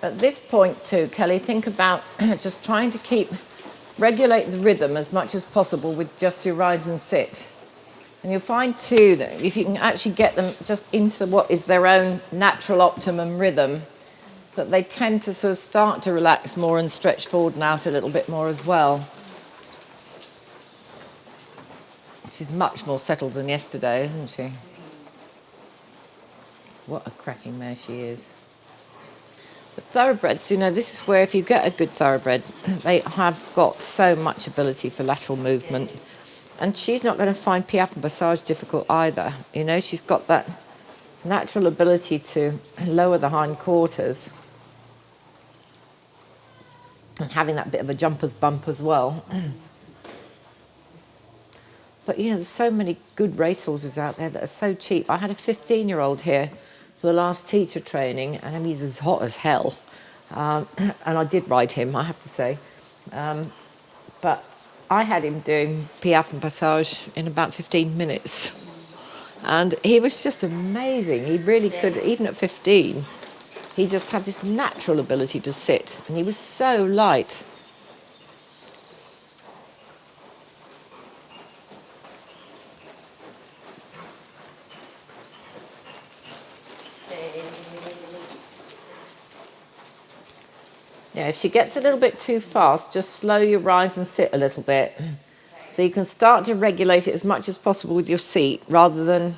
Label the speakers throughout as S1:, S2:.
S1: At this point too, Kelly, think about just trying to regulate the rhythm as much as possible with just your rise and sit. And you'll find too that if you can actually get them just into what is their own natural optimum rhythm, that they tend to sort of start to relax more and stretch forward and out a little bit more as well. She's much more settled than yesterday, isn't she? What a cracking mare she is. The thoroughbreds, this is where if you get a good thoroughbred, they have got so much ability for lateral movement. And she's not going to find piaffe and passage difficult either. She's got that natural ability to lower the hindquarters. And having that bit of a jumper's bump as well. But, there's so many good racehorses out there that are so cheap. I had a 15-year-old here for the last teacher training, and he's as hot as hell. And I did ride him, I have to say. But I had him doing piaffe and passage in about 15 minutes. And he was just amazing. He really could, even at 15, he just had this natural ability to sit. And he was so light. Yeah, if she gets a little bit too fast, just slow your rise and sit a little bit. So you can start to regulate it as much as possible with your seat rather than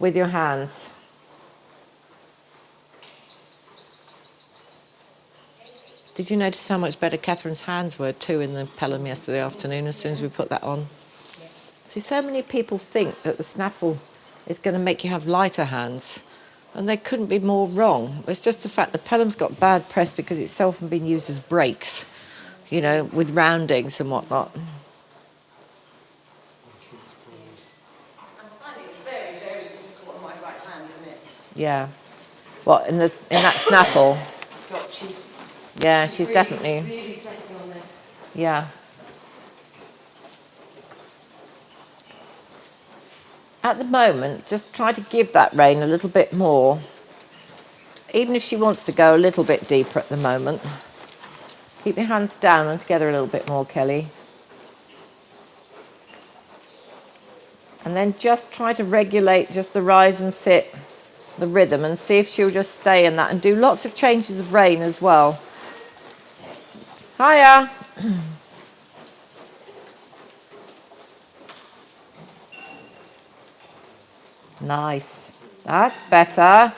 S1: with your hands. Did you notice how much better Catherine's hands were too in the Pelham yesterday afternoon as soon as we put that on? See, so many people think that the snaffle is going to make you have lighter hands. And they couldn't be more wrong. It's just the fact that Pelham's got bad press because it's so often been used as brakes, with roundings and whatnot.
S2: I'm finding it very, very difficult on my right hand in this.
S1: Yeah. What, in that snaffle? Yeah, she's
S2: really,
S1: definitely...
S2: really sexy on this.
S1: Yeah. At the moment, just try to give that rein a little bit more. Even if she wants to go a little bit deeper at the moment. Keep your hands down and together a little bit more, Kelly. And then just try to regulate just the rise and sit, the rhythm, and see if she'll just stay in that. And do lots of changes of rein as well. Hiya! Nice. That's better.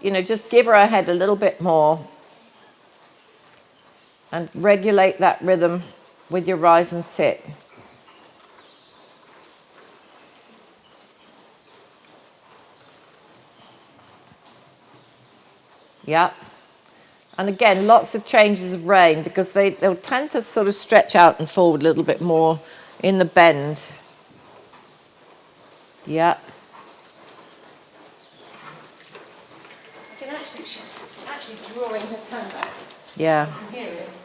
S1: Just give her head a little bit more and regulate that rhythm with your rise and sit. Yep. And again, lots of changes of rein because they'll tend to sort of stretch out and forward a little bit more in the bend. Yeah.
S2: I can actually drawing her tongue back.
S1: Yeah.
S2: I can hear it.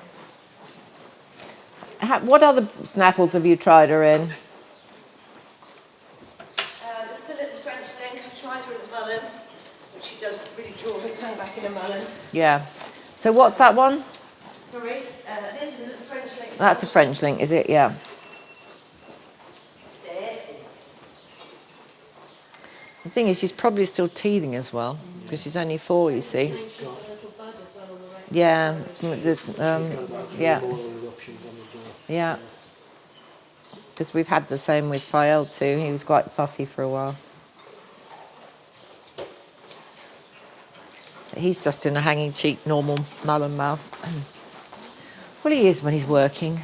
S1: What other snaffles have you tried her in?
S2: There's the little French link. I've tried her in a mullen, but she doesn't really draw her tongue back in a mullen.
S1: Yeah. So what's that one?
S2: Sorry, this is a little French link.
S1: That's a French link, is it? Yeah. The thing is, she's probably still teething as well, because she's only 4, you see. Yeah, yeah. Yeah. Because we've had the same with Fael too. He was quite fussy for a while. He's just in a hanging cheek, normal mullen mouth. Well, he is when he's working.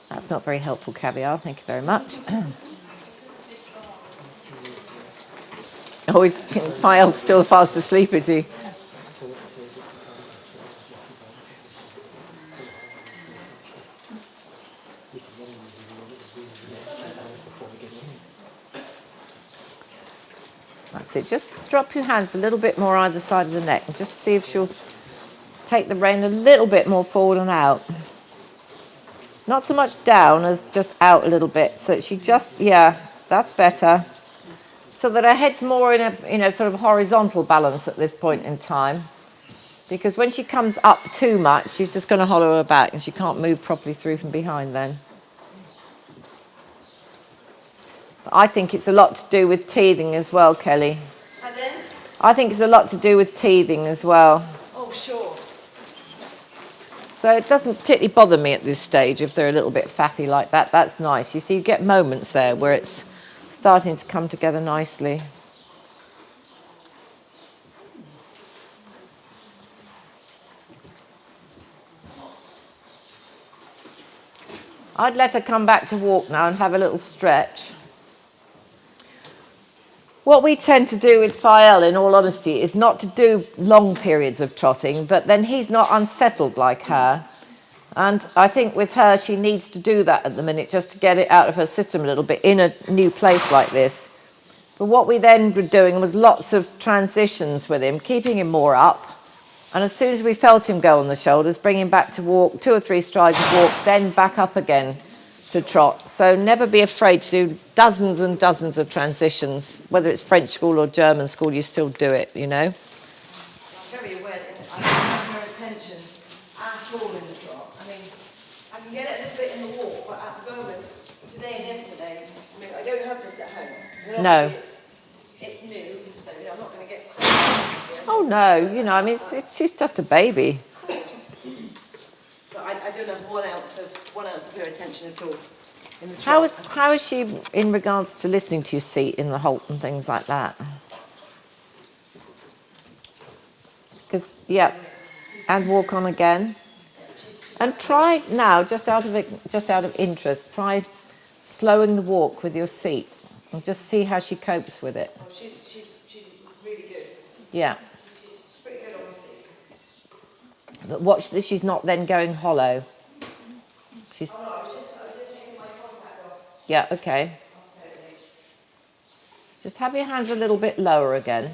S1: That's not very helpful, Caviar. Thank you very much. Oh, Fael's still fast asleep, is he? That's it. Just drop your hands a little bit more either side of the neck and just see if she'll take the rein a little bit more forward and out. Not so much down as just out a little bit. So she just, yeah, that's better. So that her head's more in a sort of horizontal balance at this point in time. Because when she comes up too much, she's just going to hollow her back and she can't move properly through from behind then. But I think it's a lot to do with teething as well, Kelly.
S2: And then?
S1: I think it's a lot to do with teething as well.
S2: Oh, sure.
S1: So it doesn't particularly bother me at this stage if they're a little bit faffy like that. That's nice. You see, you get moments there where it's starting to come together nicely. I'd let her come back to walk now and have a little stretch. What we tend to do with Fael, in all honesty, is not to do long periods of trotting, but then he's not unsettled like her. And I think with her, she needs to do that at the minute, just to get it out of her system a little bit in a new place like this. But what we then were doing was lots of transitions with him, keeping him more up. And as soon as we felt him go on the shoulders, bring him back to walk, 2 or 3 strides of walk, then back up again to trot. So never be afraid to do dozens and dozens of transitions. Whether it's French school or German school, you still do it, you know.
S2: I'm very aware that I don't have her attention at all in the trot. I mean, I can get it a little bit in the walk, but at the moment, today and yesterday, I mean, I don't have this at home. And
S1: No.
S2: It's new, so I'm not going to get...
S1: Oh, no, you know, I mean, she's just a baby.
S2: Of course. But I don't have 1 ounce of her attention at all in the trot.
S1: How is she in regards to listening to your seat in the halt and things like that? Because, yeah, and walk on again. And try now, just out of interest, try slowing the walk with your seat and just see how she copes with it.
S2: Oh, she's really good.
S1: Yeah.
S2: She's pretty good on the seat.
S1: But watch this, she's not then going hollow. She's...
S2: Oh, no, I was just taking my contact off.
S1: Yeah, okay. Just have your hands a little bit lower again.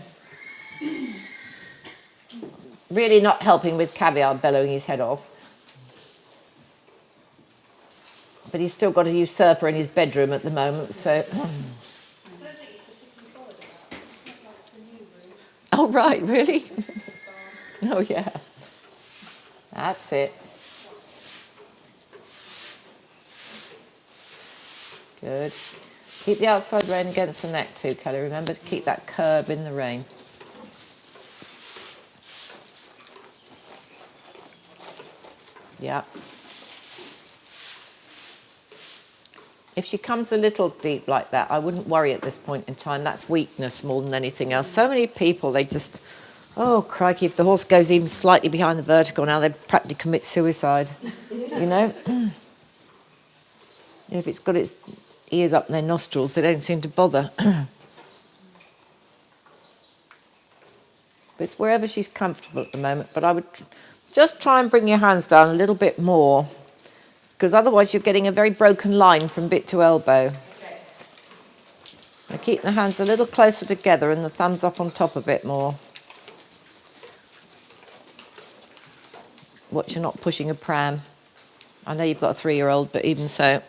S1: Really not helping with Caviar bellowing his head off. But he's still got a usurper in his bedroom at the moment, so...
S3: I don't think he's particularly bothered about it. It's not like it's a new room.
S1: Oh, right, really? Oh, yeah. That's it. Good. Keep the outside rein against the neck too, Kelly. Remember to keep that curve in the rein. Yeah. If she comes a little deep like that, I wouldn't worry at this point in time. That's weakness more than anything else. So many people, they just, oh, crikey, if the horse goes even slightly behind the vertical now, they practically commit suicide, you know? If it's got its ears up in their nostrils, they don't seem to bother. But it's wherever she's comfortable at the moment. But I would just try and bring your hands down a little bit more, because otherwise you're getting a very broken line from bit to elbow.
S2: Okay.
S1: Now keep the hands a little closer together and the thumbs up on top a bit more. Watch you're not pushing a pram. I know you've got a 3-year-old, but even so.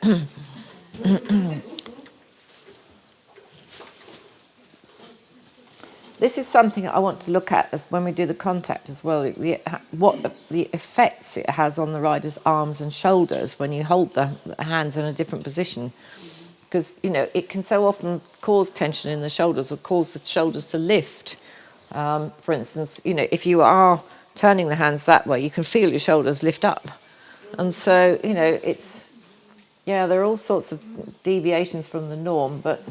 S1: This is something I want to look at as when we do the contact as well, what the effects it has on the rider's arms and shoulders when you hold the hands in a different position. Because, you know, it can so often cause tension in the shoulders or cause the shoulders to lift. For instance, you know, if you are turning the hands that way, you can feel your shoulders lift up. And so, you know, it's, yeah, there are all sorts of deviations from the norm, but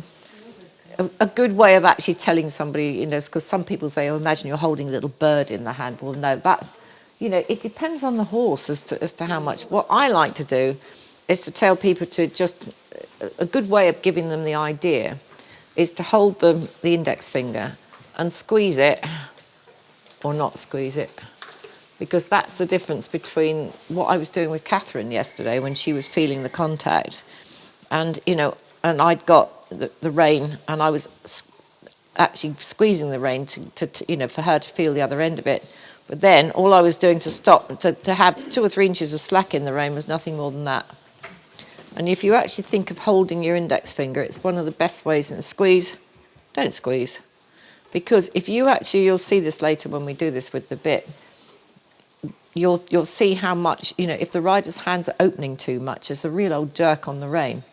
S1: a good way of actually telling somebody, you know, because some people say, oh, imagine you're holding a little bird in the hand. Well, no, that, you know, it depends on the horse as to how much. What I like to do is to tell people to just, a good way of giving them the idea is to hold the index finger and squeeze it or not squeeze it. Because that's the difference between what I was doing with Catherine yesterday when she was feeling the contact. And, you know, and I'd got the rein and I was actually squeezing the rein to for her to feel the other end of it. But then all I was doing to stop, to have 2 or 3 inches of slack in the rein was nothing more than that. And if you actually think of holding your index finger, it's one of the best ways. And squeeze, don't squeeze. Because if you actually, you'll see this later when we do this with the bit, you'll see how much, if the rider's hands are opening too much, there's a real old jerk on the rein.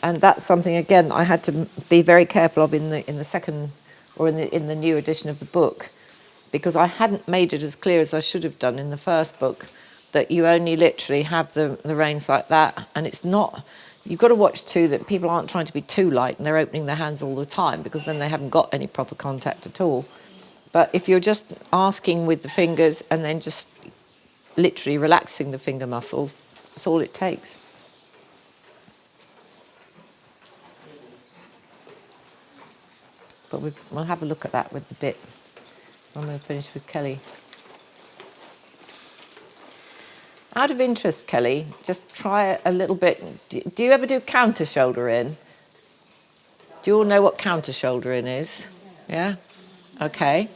S1: And that's something, again, I had to be very careful of in the second, or in the new edition of the book, because I hadn't made it as clear as I should have done in the first book, that you only literally have the reins like that. And it's not, you've got to watch too that people aren't trying to be too light and they're opening their hands all the time, because then they haven't got any proper contact at all. But if you're just asking with the fingers and then just literally relaxing the finger muscles, that's all it takes. But we'll have a look at that with the bit when we're finished with Kelly. Out of interest, Kelly, just try a little bit. Do you ever do counter shoulder in? Do you all know what counter shoulder in is? Yeah? Okay.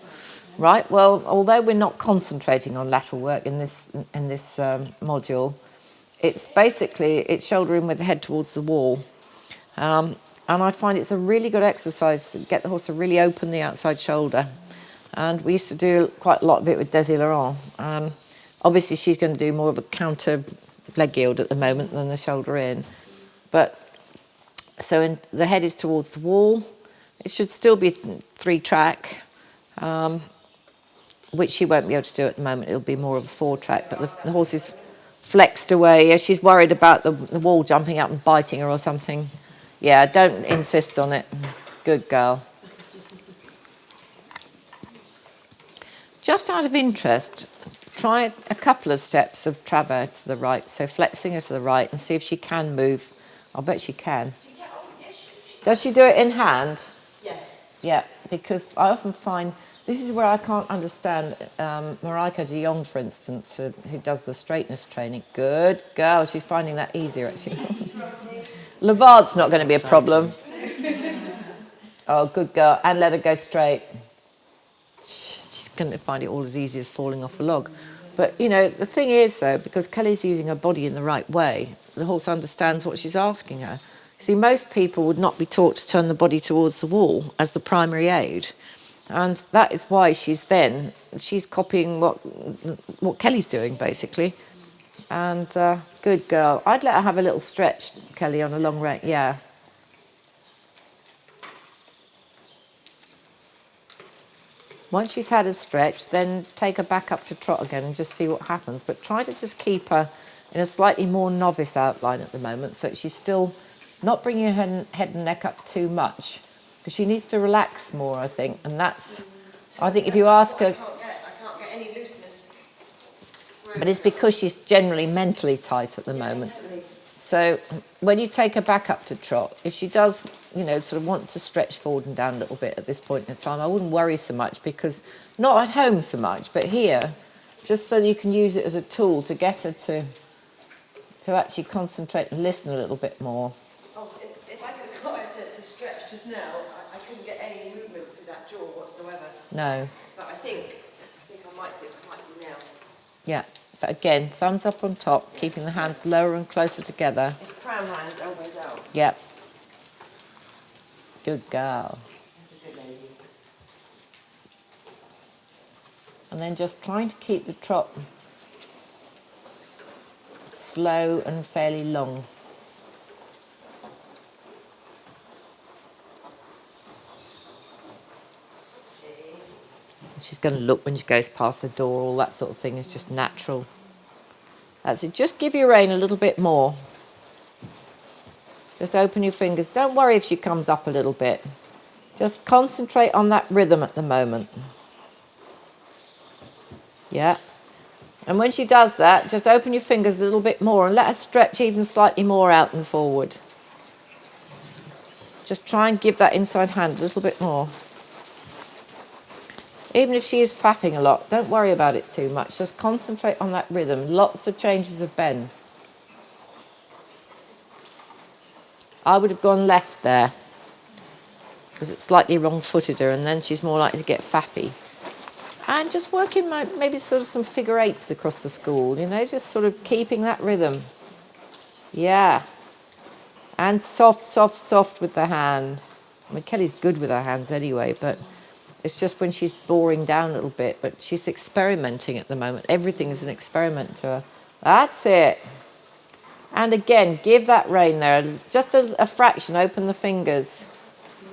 S1: Right, well, although we're not concentrating on lateral work in this module, it's shoulder in with the head towards the wall. And I find it's a really good exercise to get the horse to really open the outside shoulder. And we used to do quite a lot of it with Desi Laurent. Obviously, she's going to do more of a counter leg yield at the moment than the shoulder in. But so the head is towards the wall. It should still be 3-track, which she won't be able to do at the moment. It'll be more of a 4-track. But the horse is flexed away. Yeah, she's worried about the wall jumping up and biting her or something. Yeah, don't insist on it. Good girl. Just out of interest, try a couple of steps of travers to the right, so flexing her to the right, and see if she can move. I'll bet she can. Does she do it in hand?
S2: Yes.
S1: Yeah, because I often find, this is where I can't understand Marika de Jong, for instance, who does the straightness training. Good girl, she's finding that easier, actually. Lavard's not going to be a problem. Oh, good girl, and let her go straight. She's going to find it all as easy as falling off a log. But, the thing is, though, because Kelly's using her body in the right way, the horse understands what she's asking her. See, most people would not be taught to turn the body towards the wall as the primary aid. And that is why she's copying what Kelly's doing, basically. And good girl. I'd let her have a little stretch, Kelly, on a long rein. Yeah. Once she's had a stretch, then take her back up to trot again and just see what happens. But try to just keep her in a slightly more novice outline at the moment, so that she's still not bringing her head and neck up too much, because she needs to relax more, I think. And that's, I think if you ask her...
S2: I can't get any looseness.
S1: But it's because she's generally mentally tight at the moment.
S2: Totally.
S1: So when you take her back up to trot, if she does, sort of want to stretch forward and down a little bit at this point in time, I wouldn't worry so much, because not at home so much, but here, just so you can use it as a tool to get her to actually concentrate and listen a little bit more.
S2: Oh, if I could have got her to stretch just now, I couldn't get any movement through that jaw whatsoever.
S1: No.
S2: But I think I might do now.
S1: Yeah. But again, thumbs up on top, keeping the hands lower and closer together.
S2: It's crown hands, elbows out.
S1: Yep. Good girl.
S2: That's a good lady.
S1: And then just trying to keep the trot slow and fairly long. She's going to look when she goes past the door, all that sort of thing is just natural. That's it. Just give your rein a little bit more. Just open your fingers. Don't worry if she comes up a little bit. Just concentrate on that rhythm at the moment. Yeah. And when she does that, just open your fingers a little bit more and let her stretch even slightly more out and forward. Just try and give that inside hand a little bit more. Even if she is faffing a lot, don't worry about it too much. Just concentrate on that rhythm. Lots of changes of bend. I would have gone left there, because it slightly wrong-footed her, and then she's more likely to get faffy. And just working maybe sort of some figure eights across the school, you know, just sort of keeping that rhythm. Yeah. And soft, soft, soft with the hand. I mean, Kelly's good with her hands anyway, but it's just when she's boring down a little bit, but she's experimenting at the moment. Everything is an experiment to her. That's it. And again, give that rein there. Just a fraction, open the fingers.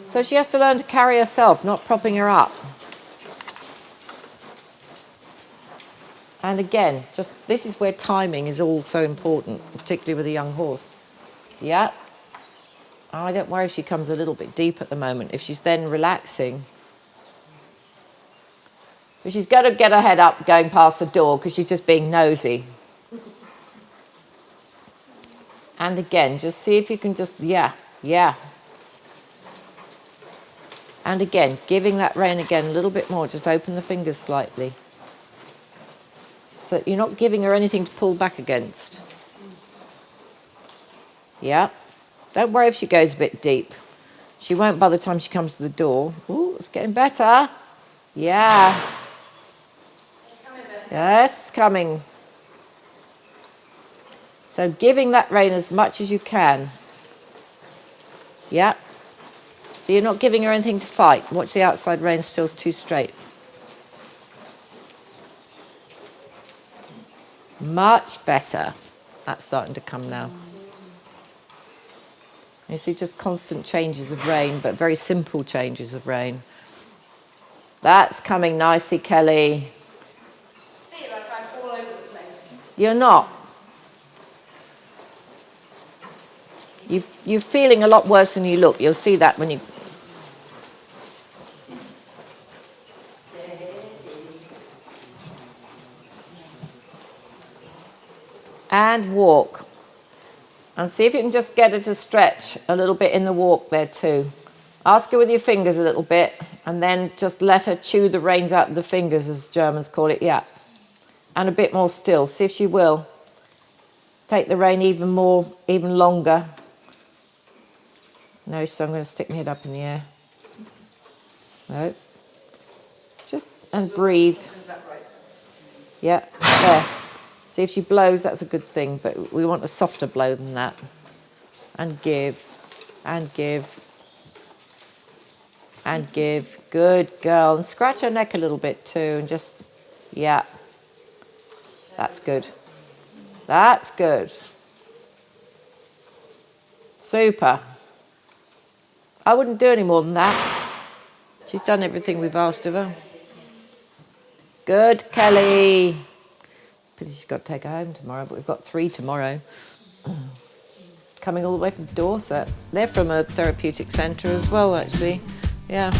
S1: So she has to learn to carry herself, not propping her up. And again, just this is where timing is all so important, particularly with a young horse. Yeah. I don't worry if she comes a little bit deep at the moment. If she's then relaxing. But she's got to get her head up going past the door because she's just being nosy. And again, just see if you can just, yeah. And again, giving that rein again a little bit more, just open the fingers slightly. So you're not giving her anything to pull back against. Yeah. Don't worry if she goes a bit deep. She won't by the time she comes to the door. Ooh, it's getting better. Yeah.
S2: It's coming better.
S1: Yes, it's coming. So giving that rein as much as you can. Yeah. So you're not giving her anything to fight. Watch the outside rein still too straight. Much better. That's starting to come now. You see just constant changes of rein, but very simple changes of rein. That's coming nicely, Kelly.
S2: I feel like I'm all over the place.
S1: You're not. You're feeling a lot worse than you look. You'll see that when you... And walk. And see if you can just get her to stretch a little bit in the walk there too. Ask her with your fingers a little bit, and then just let her chew the reins out of the fingers, as Germans call it, yeah. And a bit more still. See if she will. Take the rein even longer. No, so I'm going to stick my head up in the air. No. Just, and breathe.
S2: Is that right?
S1: Yeah, there. See if she blows, that's a good thing, but we want a softer blow than that. And give, and give, and give. Good girl. And scratch her neck a little bit too, and just, yeah. That's good. That's good. Super. I wouldn't do any more than that. She's done everything we've asked of her. Good, Kelly. Pity she's got to take her home tomorrow, but we've got 3 tomorrow. Coming all the way from Dorset. They're from a therapeutic centre as well, actually. Yeah.